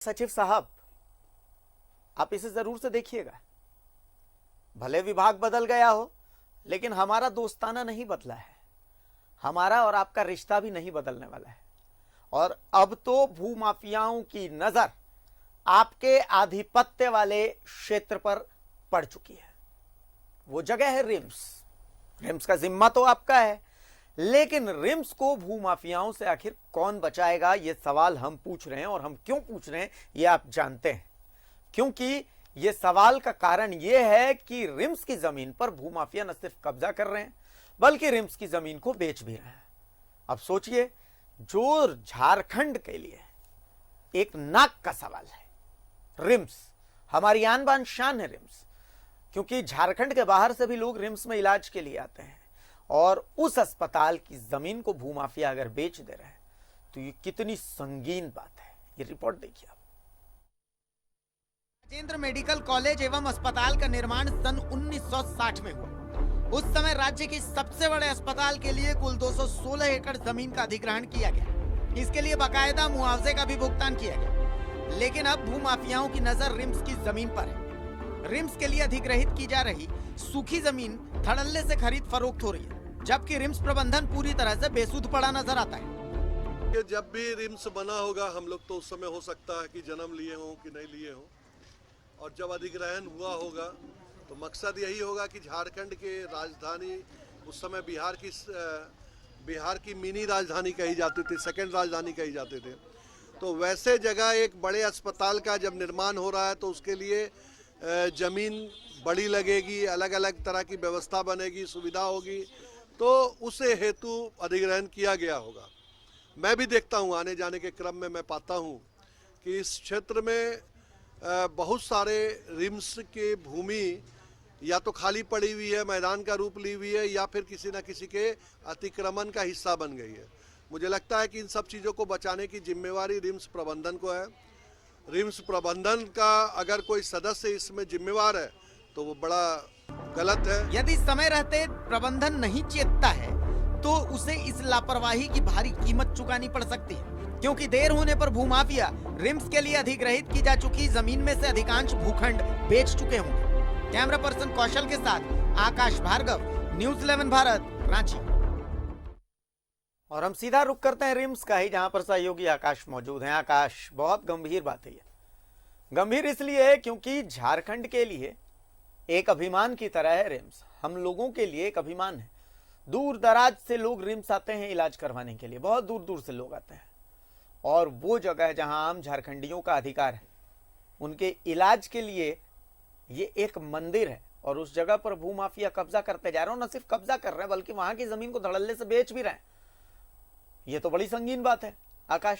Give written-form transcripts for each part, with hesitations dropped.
सचिव साहब, आप इसे जरूर से देखिएगा। भले विभाग बदल गया हो, लेकिन हमारा दोस्ताना नहीं बदला है। हमारा और आपका रिश्ता भी नहीं बदलने वाला है। और अब तो भूमाफियाओं की नजर आपके आधिपत्य वाले क्षेत्र पर पड़ चुकी है। वो जगह है रिम्स। रिम्स का जिम्मा तो आपका है, लेकिन रिम्स को भूमाफियाओं से आखिर कौन बचाएगा, यह सवाल हम पूछ रहे हैं। और हम क्यों पूछ रहे हैं यह आप जानते हैं, क्योंकि यह सवाल का कारण यह है कि रिम्स की जमीन पर भूमाफिया न सिर्फ कब्जा कर रहे हैं, बल्कि रिम्स की जमीन को बेच भी रहे हैं। अब सोचिए, जो झारखंड के लिए एक नाक का सवाल है, रिम्स हमारी आन बान शान है रिम्स, क्योंकि झारखंड के बाहर से भी लोग रिम्स में इलाज के लिए आते हैं। और उस अस्पताल की जमीन को भूमाफिया अगर बेच दे रहे हैं तो ये कितनी संगीन बात है। ये रिपोर्ट देखिए आप। राजेंद्र मेडिकल कॉलेज एवं अस्पताल का निर्माण सन 1960 में हुआ। उस समय राज्य के सबसे बड़े अस्पताल के लिए कुल 216 एकड़ जमीन का अधिग्रहण किया गया। इसके लिए बाकायदा मुआवजे का भी भुगतान किया गया। लेकिन अब भूमाफियाओं की नजर रिम्स की जमीन पर है। रिम्स के लिए अधिग्रहित की जा रही सूखी जमीन धड़ल्ले से खरीद फरोख्त हो रही है, जबकि रिम्स प्रबंधन पूरी तरह से बेसुध पड़ा नजर आता है। कि जब भी रिम्स बना होगा, हम लोग तो उस समय हो सकता है कि जन्म लिए हों कि नहीं लिए हों, और जब अधिग्रहण हुआ होगा तो मकसद यही होगा कि झारखंड के राजधानी, उस समय बिहार की मिनी राजधानी कही जाती थी, सेकंड राजधानी कही जाते थे। तो वैसे जगह एक बड़े अस्पताल का जब निर्माण हो रहा है तो उसके लिए ज़मीन बड़ी लगेगी, अलग अलग तरह की व्यवस्था बनेगी, सुविधा होगी, तो उस हेतु अधिग्रहण किया गया होगा। मैं भी देखता हूँ, आने जाने के क्रम में मैं पाता हूँ कि इस क्षेत्र में बहुत सारे रिम्स की भूमि या तो खाली पड़ी हुई है, मैदान का रूप ली हुई है, या फिर किसी न किसी के अतिक्रमण का हिस्सा बन गई है। मुझे लगता है कि इन सब चीज़ों को बचाने की जिम्मेवारी रिम्स प्रबंधन को है। रिम्स प्रबंधन का अगर कोई सदस्य इसमें जिम्मेवार है तो वो बड़ा गलत है। यदि समय रहते प्रबंधन नहीं चेतता है तो उसे इस लापरवाही की भारी कीमत चुकानी पड़ सकती है, क्योंकि देर होने पर भूमाफिया रिम्स के लिए अधिग्रहित की जा चुकी जमीन में से अधिकांश भूखंड बेच चुके होंगे। कैमरा पर्सन कौशल के साथ आकाश भार्गव, न्यूज़ 11 भारत, रांची। और हम सीधा रुख करते हैं रिम्स का ही, जहां पर सहयोगी आकाश मौजूद हैं। आकाश, बहुत गंभीर बात है ये। गंभीर इसलिए है क्योंकि झारखंड के लिए एक अभिमान की तरह है रिम्स। हम लोगों के लिए एक अभिमान है। दूर दराज से लोग रिम्स आते हैं इलाज करवाने के लिए, बहुत दूर दूर से लोग आते हैं। और वो जगह है जहां आम झारखंडियों का अधिकार है, उनके इलाज के लिए ये एक मंदिर है। और उस जगह पर भूमाफिया कब्जा करते जा रहे हैं। न सिर्फ कब्जा कर रहे हैं, बल्कि वहां की जमीन को धड़ल्ले से बेच भी रहे हैं। ये तो बड़ी संगीन बात है। आकाश।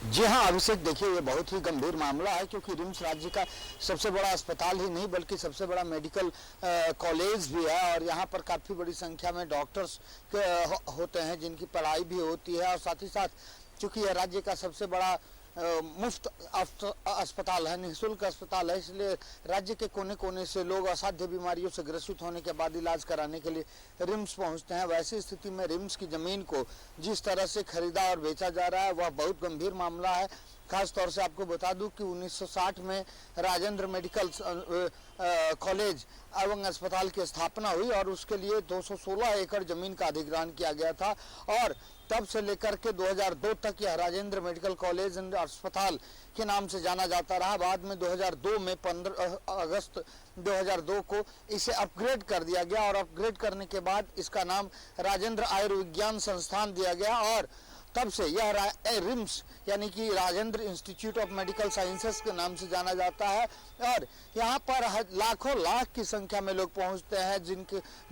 जी हाँ अभिषेक, देखिए ये बहुत ही गंभीर मामला है, क्योंकि रिम्स राज्य का सबसे बड़ा अस्पताल ही नहीं बल्कि सबसे बड़ा मेडिकल कॉलेज भी है। और यहाँ पर काफ़ी बड़ी संख्या में डॉक्टर्स होते हैं जिनकी पढ़ाई भी होती है। और साथ ही साथ चूँकि यह राज्य का सबसे बड़ा मुफ्त अस्पताल है, निःशुल्क अस्पताल है, इसलिए राज्य के कोने कोने से लोग असाध्य बीमारियों से ग्रसित होने के बाद इलाज कराने के लिए रिम्स पहुंचते हैं। वैसी स्थिति में रिम्स की जमीन को जिस तरह से खरीदा और बेचा जा रहा है वह बहुत गंभीर मामला है। खास तौर से आपको बता दूं कि 1960 में राजेंद्र मेडिकल कॉलेज एवं अस्पताल की स्थापना हुई और उसके लिए 216 एकड़ जमीन का अधिग्रहण किया गया था। और तब से लेकर के 2002 तक यह राजेंद्र मेडिकल कॉलेज एंड अस्पताल के नाम से जाना जाता रहा। बाद में 2002 में 15 अगस्त 2002 को इसे अपग्रेड कर दिया गया और अपग्रेड करने के बाद इसका नाम राजेंद्र आयुर्विज्ञान संस्थान दिया गया। और तब से यह रिम्स यानी कि Rajendra institute of medical sciences के नाम से जाना जाता है। और यहाँ पर लाखों लाख की संख्या में लोग पहुँचते हैं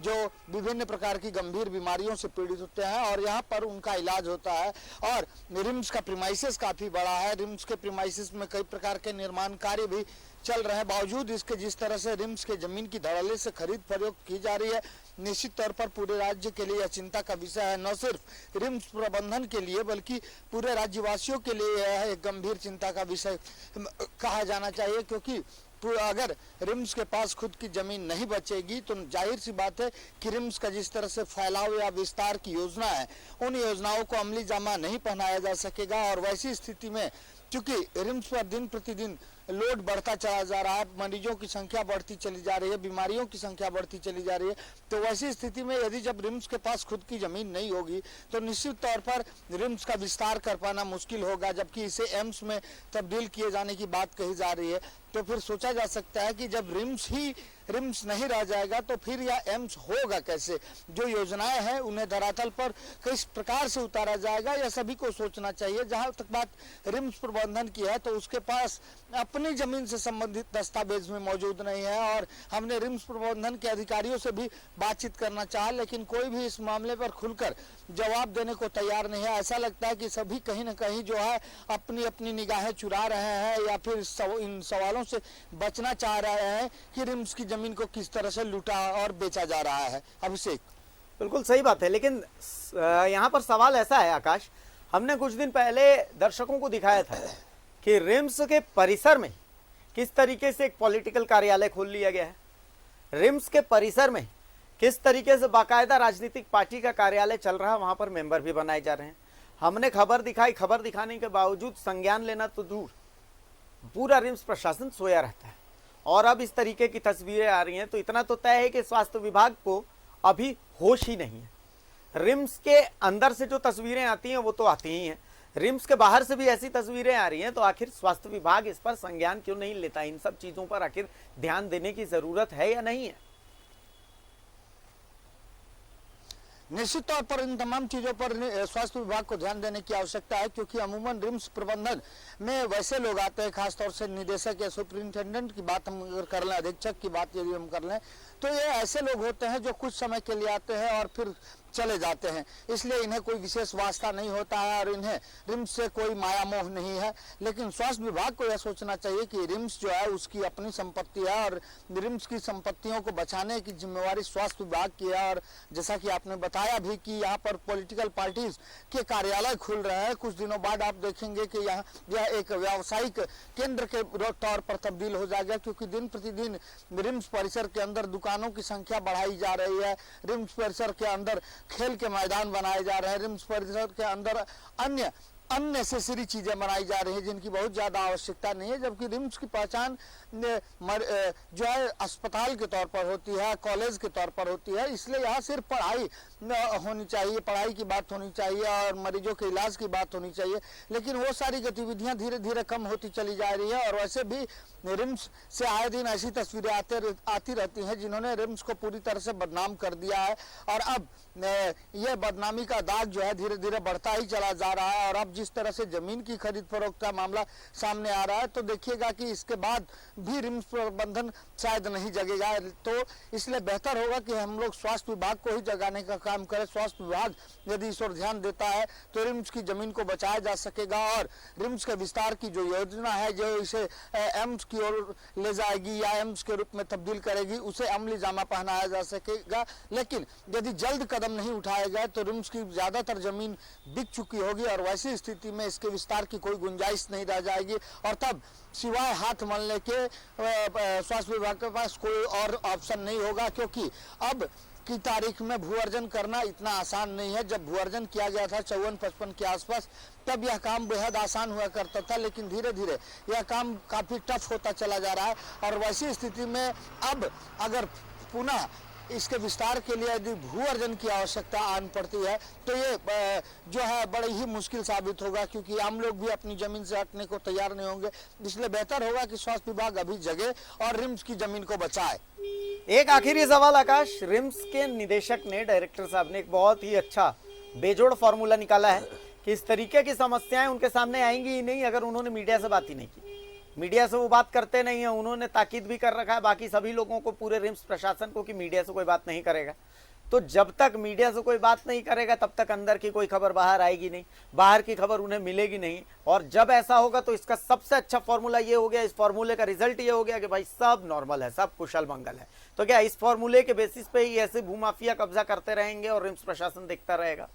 जो विभिन्न प्रकार की गंभीर बीमारियों से पीड़ित होते हैं और यहाँ पर उनका इलाज होता है। और रिम्स का प्रीमाइसिस काफ़ी बड़ा है। रिम्स के प्रीमाइसिस में कई प्रकार के निर्माण कार्य भी चल रहे हैं। बावजूद इसके जिस तरह से रिम्स के जमीन की धड़ल्ले से खरीद फरोख्त की जा रही है, निश्चित तौर पर पूरे राज्य के लिए यह चिंता का विषय है। न सिर्फ रिम्स प्रबंधन के लिए बल्कि पूरे राज्यवासियों के लिए यह एक गंभीर चिंता का विषय कहा जाना चाहिए, क्योंकि अगर रिम्स के पास खुद की जमीन नहीं बचेगी तो जाहिर सी बात है कि रिम्स का जिस तरह से फैलाव या विस्तार की योजना है, उन योजनाओं को अमली जामा नहीं पहनाया जा सकेगा। और वैसी स्थिति में क्योंकि रिम्स पर दिन प्रतिदिन लोड बढ़ता चला जा रहा है, मरीजों की संख्या बढ़ती चली जा रही है, बीमारियों की संख्या बढ़ती चली जा रही है, तो वैसी स्थिति में यदि जब रिम्स के पास खुद की जमीन नहीं होगी तो निश्चित तौर पर रिम्स का विस्तार कर पाना मुश्किल होगा। जबकि इसे एम्स में तब्दील किए जाने की बात कही जा रही है, तो फिर सोचा जा सकता है कि जब रिम्स नहीं रह जाएगा तो फिर यह एम्स होगा कैसे। जो योजनाएं हैं उन्हें धरातल पर किस प्रकार से उतारा जाएगा, यह सभी को सोचना चाहिए। जहां तक बात रिम्स प्रबंधन की है तो उसके पास अपनी जमीन से संबंधित दस्तावेज में मौजूद नहीं है, और हमने रिम्स प्रबंधन के अधिकारियों से भी बातचीत करना चाहा, लेकिन कोई भी इस मामले पर खुलकर जवाब देने को तैयार नहीं है। ऐसा लगता है कि सभी कहीं न कहीं जो है अपनी अपनी निगाहें चुरा रहे हैं, या फिर इन सवालों से बचना चाह रहे हैं कि रिम्स की जमीन को किस तरह से लूटा और बेचा जा रहा है। अभिषेक, बिल्कुल सही बात है, लेकिन यहाँ पर सवाल ऐसा है आकाश, हमने कुछ दिन पहले दर्शकों को दिखाया था कि रिम्स के परिसर में किस तरीके से एक पॉलिटिकल कार्यालय खोल लिया गया है। रिम्स के परिसर में किस तरीके से बाकायदा राजनीतिक पार्टी का कार्यालय चल रहा है, वहां पर मेंबर भी बनाए जा रहे हैं। हमने खबर दिखाई, खबर दिखाने के बावजूद संज्ञान लेना तो दूर, पूरा रिम्स प्रशासन सोया रहता है। और अब इस तरीके की तस्वीरें आ रही हैं तो इतना तो तय है कि स्वास्थ्य विभाग को अभी होश ही नहीं है। रिम्स के अंदर से जो तस्वीरें आती हैं वो तो आती ही हैं, रिम्स के बाहर से भी ऐसी तस्वीरें आ रही हैं, तो आखिर स्वास्थ्य विभाग इस पर संज्ञान क्यों नहीं लेता? इन सब चीजों पर आखिर ध्यान देने की जरूरत है या नहीं है? निश्चित तौर पर इन तमाम चीजों पर स्वास्थ्य विभाग को ध्यान देने की आवश्यकता है, क्योंकि अमूमन रिम्स प्रबंधन में वैसे लोग आते हैं, खासतौर से निदेशक या सुपरिंटेंडेंट की बात हम अगर कर लें, अधीक्षक की बात यदि हम कर लें, तो ये ऐसे लोग होते हैं जो कुछ समय के लिए आते हैं और फिर चले जाते हैं। इसलिए इन्हें कोई विशेष वास्ता नहीं होता है और इन्हें रिम्स से कोई माया मोह नहीं है। लेकिन स्वास्थ्य विभाग को यह सोचना चाहिए कि रिम्स जो है उसकी अपनी संपत्ति है, और रिम्स की संपत्तियों को बचाने की जिम्मेवारी स्वास्थ्य विभाग की है। और जैसा कि आपने बताया भी कि यहाँ पर पॉलिटिकल पार्टीज के कार्यालय खुल रहे हैं, कुछ दिनों बाद आप देखेंगे कि यह एक व्यावसायिक केंद्र के तौर पर तब्दील हो जाएगा, क्योंकि दिन प्रतिदिन रिम्स परिसर के अंदर दुकानों की संख्या बढ़ाई जा रही है, रिम्स परिसर के अंदर खेल के मैदान बनाए जा रहे हैं, रिम्स परिसर के अंदर अन्य अननेसेसरी चीजें बनाई जा रही हैं जिनकी बहुत ज्यादा आवश्यकता नहीं है। जबकि रिम्स की पहचान जो है अस्पताल के तौर पर होती है, कॉलेज के तौर पर होती है, इसलिए यहाँ सिर्फ पढ़ाई होनी चाहिए, पढ़ाई की बात होनी चाहिए और मरीजों के इलाज की बात होनी चाहिए। लेकिन वो सारी गतिविधियां धीरे धीरे कम होती चली जा रही है। और वैसे भी रिम्स से आए दिन ऐसी तस्वीरें आती रहती हैं जिन्होंने रिम्स को पूरी तरह से बदनाम कर दिया है, और अब यह बदनामी का दाग जो है धीरे धीरे बढ़ता ही चला जा रहा है। और अब जिस तरह से जमीन की खरीद फरोख्त का मामला सामने आ रहा है, तो देखिएगा कि इसके बाद भी रिम्स प्रबंधन शायद नहीं जगेगा। तो इसलिए बेहतर होगा कि हम लोग स्वास्थ्य विभाग को ही जगाने का काम करें। स्वास्थ्य विभाग यदि इस ओर ध्यान देता है तो रिम्स की जमीन को बचाया जा सकेगा, और रिम्स के विस्तार की जो योजना है जो इसे एम्स की ओर ले जाएगी या एम्स के रूप में तब्दील करेगी, उसे अमली जामा पहनाया जा सकेगा। लेकिन यदि जल्द कदम नहीं उठाया गया तो रिम्स की ज्यादातर जमीन बिक चुकी होगी, और वैसी स्थिति में इसके विस्तार की कोई गुंजाइश नहीं रह जाएगी। और तब सिवाय हाथ मलने के स्वास्थ्य विभाग के पास कोई और ऑप्शन नहीं होगा, क्योंकि अब की तारीख में भू अर्जन करना इतना आसान नहीं है। जब भू अर्जन किया गया था 54-55 के आसपास, तब यह काम बेहद आसान हुआ करता था, लेकिन धीरे धीरे यह काम काफी टफ होता चला जा रहा है। और वैसी स्थिति में अब अगर पुनः इसके विस्तार के लिए यदि भू अर्जन की आवश्यकता आन पड़ती है तो ये जो है बड़ी ही मुश्किल साबित होगा, क्योंकि आम लोग भी अपनी जमीन से हटने को तैयार नहीं होंगे। इसलिए बेहतर होगा कि स्वास्थ्य विभाग अभी जगे और रिम्स की जमीन को बचाए। एक आखिरी सवाल आकाश, रिम्स के निदेशक ने, डायरेक्टर साहब ने एक बहुत ही अच्छा बेजोड़ फॉर्मूला निकाला है कि इस तरीके की समस्याएं उनके सामने आएंगी ही नहीं अगर उन्होंने मीडिया से बात ही नहीं की। मीडिया से वो बात करते नहीं है, उन्होंने ताकीद भी कर रखा है बाकी सभी लोगों को, पूरे रिम्स प्रशासन को, कि मीडिया से कोई बात नहीं करेगा। तो जब तक मीडिया से कोई बात नहीं करेगा तब तक अंदर की कोई खबर बाहर आएगी नहीं, बाहर की खबर उन्हें मिलेगी नहीं। और जब ऐसा होगा तो इसका सबसे अच्छा फॉर्मूला ये हो गया, इस फॉर्मूले का रिजल्ट ये हो गया कि भाई सब नॉर्मल है, सब कुशल मंगल है। तो क्या इस फॉर्मूले के बेसिस पे ही ऐसे भूमाफिया कब्जा करते रहेंगे और रिम्स प्रशासन देखता रहेगा?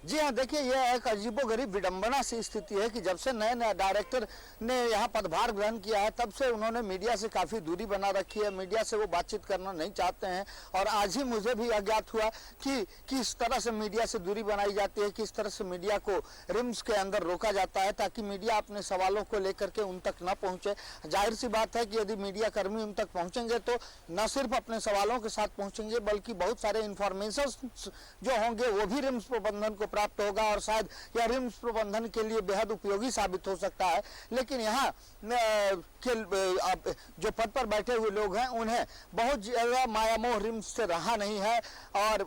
जी हाँ, देखिए यह एक अजीबोगरीब विडंबना सी स्थिति है कि जब से नए नए डायरेक्टर ने यहाँ पदभार ग्रहण किया है तब से उन्होंने मीडिया से काफ़ी दूरी बना रखी है, मीडिया से वो बातचीत करना नहीं चाहते हैं। और आज ही मुझे भी अज्ञात हुआ कि किस तरह से मीडिया से दूरी बनाई जाती है, किस तरह से मीडिया को रिम्स के अंदर रोका जाता है ताकि मीडिया अपने सवालों को लेकर के उन तक न पहुँचे। जाहिर सी बात है कि यदि मीडिया कर्मी उन तक पहुँचेंगे तो न सिर्फ अपने सवालों के साथ पहुँचेंगे बल्कि बहुत सारे इन्फॉर्मेशन जो होंगे वो भी रिम्स प्रबंधन को प्राप्त होगा और शायद यह रिम्स प्रबंधन के लिए बेहद उपयोगी साबित हो सकता है। लेकिन यहाँ के जो पद पर बैठे हुए लोग हैं उन्हें बहुत ज़्यादा मायामोह रिम्स से रहा नहीं है और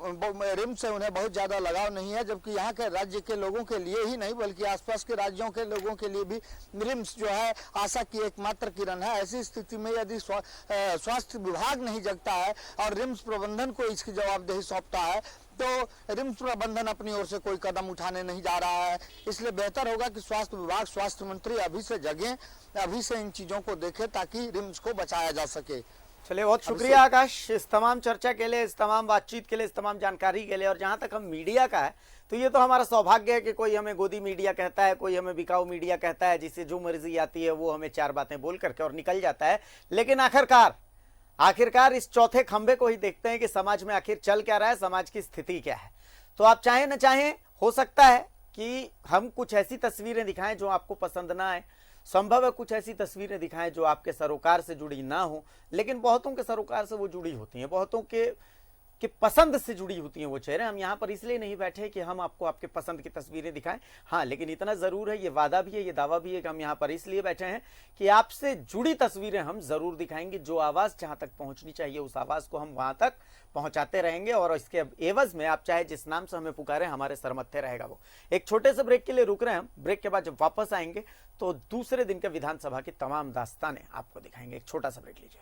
रिम्स से उन्हें बहुत ज़्यादा लगाव नहीं है, जबकि यहाँ के राज्य के लोगों के लिए ही नहीं बल्कि आसपास के राज्यों के लोगों के लिए भी रिम्स जो है आशा की एकमात्र किरण है। ऐसी स्थिति में यदि स्वास्थ्य विभाग नहीं जगता है और रिम्स प्रबंधन को इसकी जवाबदेही सौंपता है तो रिम्स प्रबंधन अपनी ओर से कोई कदम उठाने नहीं जा रहा है। इसलिए बेहतर होगा कि स्वास्थ्य विभाग, स्वास्थ्य मंत्री अभी से जगें, अभी से इन चीजों को देखें ताकि रिम्स को बचाया जा सके। चलिए, बहुत शुक्रिया आकाश इस तमाम चर्चा के लिए, इस तमाम बातचीत के लिए, इस तमाम जानकारी के लिए। और जहां तक हम मीडिया का है तो ये तो हमारा सौभाग्य है कि कोई हमें गोदी मीडिया कहता है, कोई हमें बिकाऊ मीडिया कहता है, जिसे जो मर्जी आती है वो हमें चार बातें बोल करके और निकल जाता है। लेकिन आखिरकार इस चौथे खंबे को ही देखते हैं कि समाज में आखिर चल क्या रहा है, समाज की स्थिति क्या है। तो आप चाहें न चाहें, हो सकता है कि हम कुछ ऐसी तस्वीरें दिखाएं जो आपको पसंद ना आए, संभव है कुछ ऐसी तस्वीरें दिखाएं जो आपके सरोकार से जुड़ी ना हो, लेकिन बहुतों के सरोकार से वो जुड़ी होती हैं, बहुतों के पसंद से जुड़ी होती हैं वो चेहरे। हम यहाँ पर इसलिए नहीं बैठे कि हम आपको आपके पसंद की तस्वीरें दिखाएं। हाँ, लेकिन इतना जरूर है, ये वादा भी है, ये दावा भी है कि हम यहाँ पर इसलिए बैठे हैं कि आपसे जुड़ी तस्वीरें हम जरूर दिखाएंगे। जो आवाज जहाँ तक पहुंचनी चाहिए उस आवाज को हम वहां तक पहुंचाते रहेंगे और इसके एवज में आप चाहे जिस नाम से हमें पुकारे, हमारे सर मत्थे रहेगा वो। एक छोटे से ब्रेक के लिए रुक रहे हैं हम। ब्रेक के बाद जब वापस आएंगे तो दूसरे दिन के विधानसभा की तमाम दास्तानें आपको दिखाएंगे। एक छोटा सा ब्रेक लीजिए।